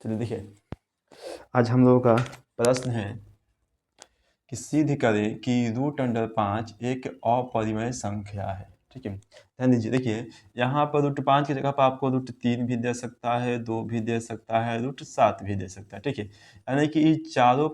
चलिए देखिए, आज हम लोगों का प्रश्न है कि सिद्ध करें कि √5 एक अपरिमेय संख्या है। ठीक है, ध्यान दीजिए। देखिए यहाँ पर √5 की जगह पर आपको √3 भी दे सकता है, 2 भी दे सकता है, √7 भी दे सकता है। ठीक है, यानी कि इन चारों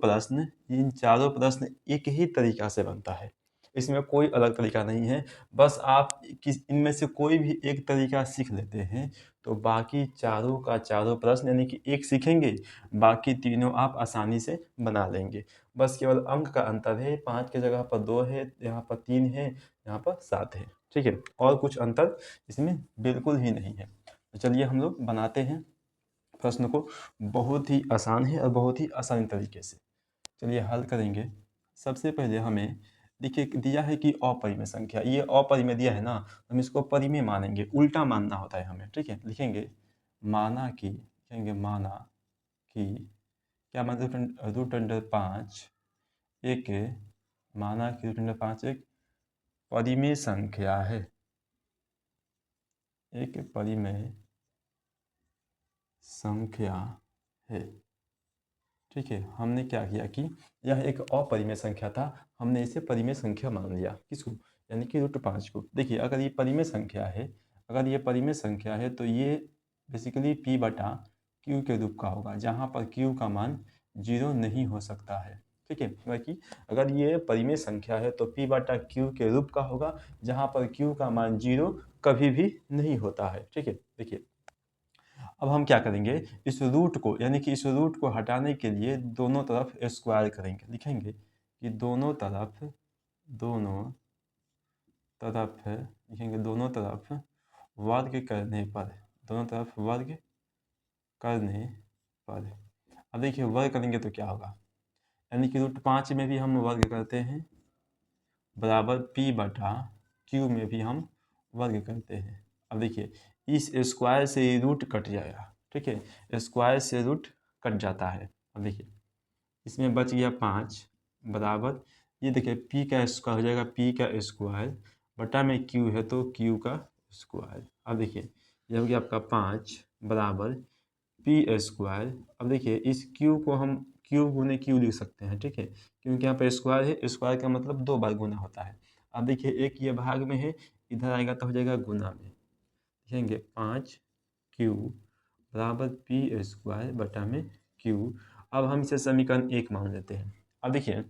प्रश्न एक ही तरीका से बनता है, इसमें कोई अलग तरीका नहीं है। बस आप इनमें से कोई भी एक तरीका सीख लेते हैं तो बाकी चारों का चारों प्रश्न यानी कि एक सीखेंगे, बाकी तीनों आप आसानी से बना लेंगे। बस केवल अंक का अंतर है, 5 की जगह पर 2 है, यहाँ पर 3 है, यहाँ पर 7 है। ठीक है, और कुछ अंतर इसमें बिल्कुल ही नहीं है। तो चलिए हम लोग बनाते हैं प्रश्न को। बहुत ही आसान है और बहुत ही आसानी तरीके से चलिए हल करेंगे। सबसे पहले हमें देखिए दिया है कि अपरिमेय संख्या, ये अपरिमेय दिया है ना, हम इसको परिमेय मानेंगे, उल्टा मानना होता है हमें। ठीक है, लिखेंगे माना कि क्या मतलब √5 एक एक परिमेय संख्या है, एक परिमेय संख्या है। ठीक है, हमने क्या किया कि यह एक अपरिमेय संख्या था, हमने इसे परिमेय संख्या मान लिया। किसको? यानी कि √5 को। देखिए अगर ये परिमेय संख्या है तो ये बेसिकली p/q के रूप का होगा, जहाँ पर q का मान 0 नहीं हो सकता है। ठीक है, बाकी अगर ये परिमेय संख्या है तो p/q के रूप का होगा, जहाँ पर q का मान 0 कभी भी नहीं होता है। ठीक है, देखिए अब हम क्या करेंगे, इस रूट को यानी कि इस रूट को हटाने के लिए दोनों तरफ स्क्वायर करेंगे। लिखेंगे कि दोनों तरफ वर्ग करने पर अब देखिए वर्ग करेंगे तो क्या होगा, यानी कि √5 में भी हम वर्ग करते हैं बराबर p/q में भी हम वर्ग करते हैं। अब देखिए इस स्क्वायर से रूट कट जाएगा। ठीक है, स्क्वायर से रूट कट जाता है। अब देखिए इसमें बच गया 5 बराबर, ये देखिए p का स्क्वायर हो जाएगा, p का स्क्वायर बटा में q है तो q का स्क्वायर। अब देखिए ये हो गया आपका 5 बराबर p²। अब देखिए इस q को हम q गुने q लिख सकते हैं। ठीक है, क्योंकि यहाँ पर स्क्वायर है, स्क्वायर का मतलब 2 बार गुना होता है। अब देखिए एक ये भाग में है, इधर आएगा तो हो जाएगा गुना में। लिखेंगे 5q बराबर p² बटा में q। अब हम इसे समीकरण 1 मान लेते हैं। अब देखिए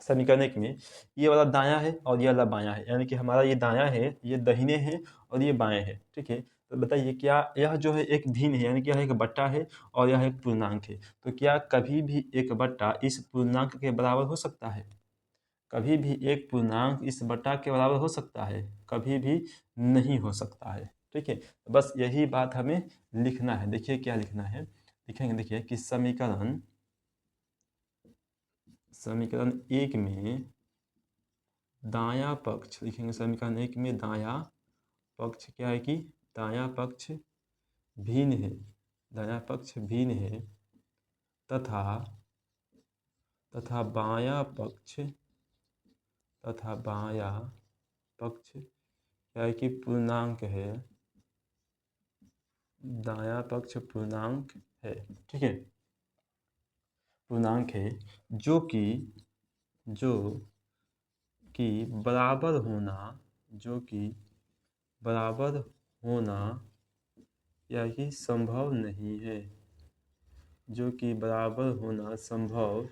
समीकरण 1 में ये वाला दायां है और ये वाला बायां है, यानी कि हमारा ये दायां है, ये दाहिने है और ये बाएं है। ठीक है, तो बताइए क्या यह जो है एक भिन्न है, यानी कि यह एक बट्टा है और यह एक पूर्णांक है, तो क्या कभी भी एक बट्टा इस पूर्णांक के बराबर हो सकता है? कभी भी एक पूर्णांक इस बट्टा के बराबर हो सकता है? कभी भी नहीं हो सकता है। ठीक है, तो बस यही बात हमें लिखना है। देखिए क्या लिखना है, लिखेंगे देखिए कि समीकरण 1 में दायां पक्ष, लिखेंगे समीकरण 1 में दायां पक्ष क्या है कि दायां पक्ष भिन्न है, दायां पक्ष भिन्न है तथा बायां पक्ष क्या है कि पूर्णांक है, दायां पक्ष पूर्णांक है। ठीक है, पूर्णांक है जो कि बराबर होना या कि संभव नहीं है, जो कि बराबर होना संभव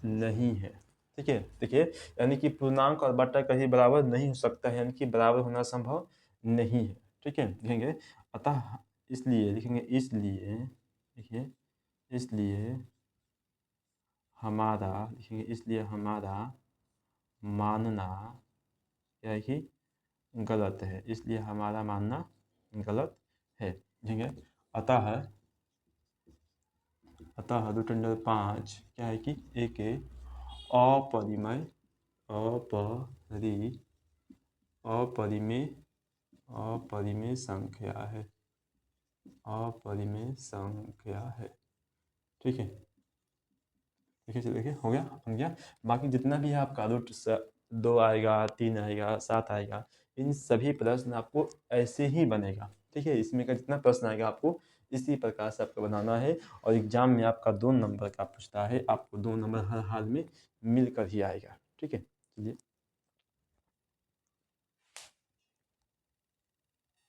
नहीं है। ठीक है, देखिए यानी कि पूर्णांक और बट्टा कहीं बराबर नहीं हो सकता है, यानी कि बराबर होना संभव नहीं है। ठीक है, लिखेंगे अतः इसलिए, लिखेंगे इसलिए, देखिए इसलिए हमारा मानना क्या है कि गलत है, इसलिए हमारा मानना गलत है। लिखेंगे अतः √5 क्या है कि एक अपरिमेय संख्या है, ठीक है। देखिए चलिए देखिए हो गया, बन गया। बाकी जितना भी है आपका √2 आएगा, 3 आएगा, 7 आएगा, इन सभी प्रश्न आपको ऐसे ही बनेगा। ठीक है। इसमें का जितना प्रश्न आएगा आपको इसी प्रकार से आपको बनाना है, और एग्जाम में आपका 2 नंबर का पूछता है, आपको 2 नंबर हर हाल में मिलकर ही आएगा। ठीक है, चलिए।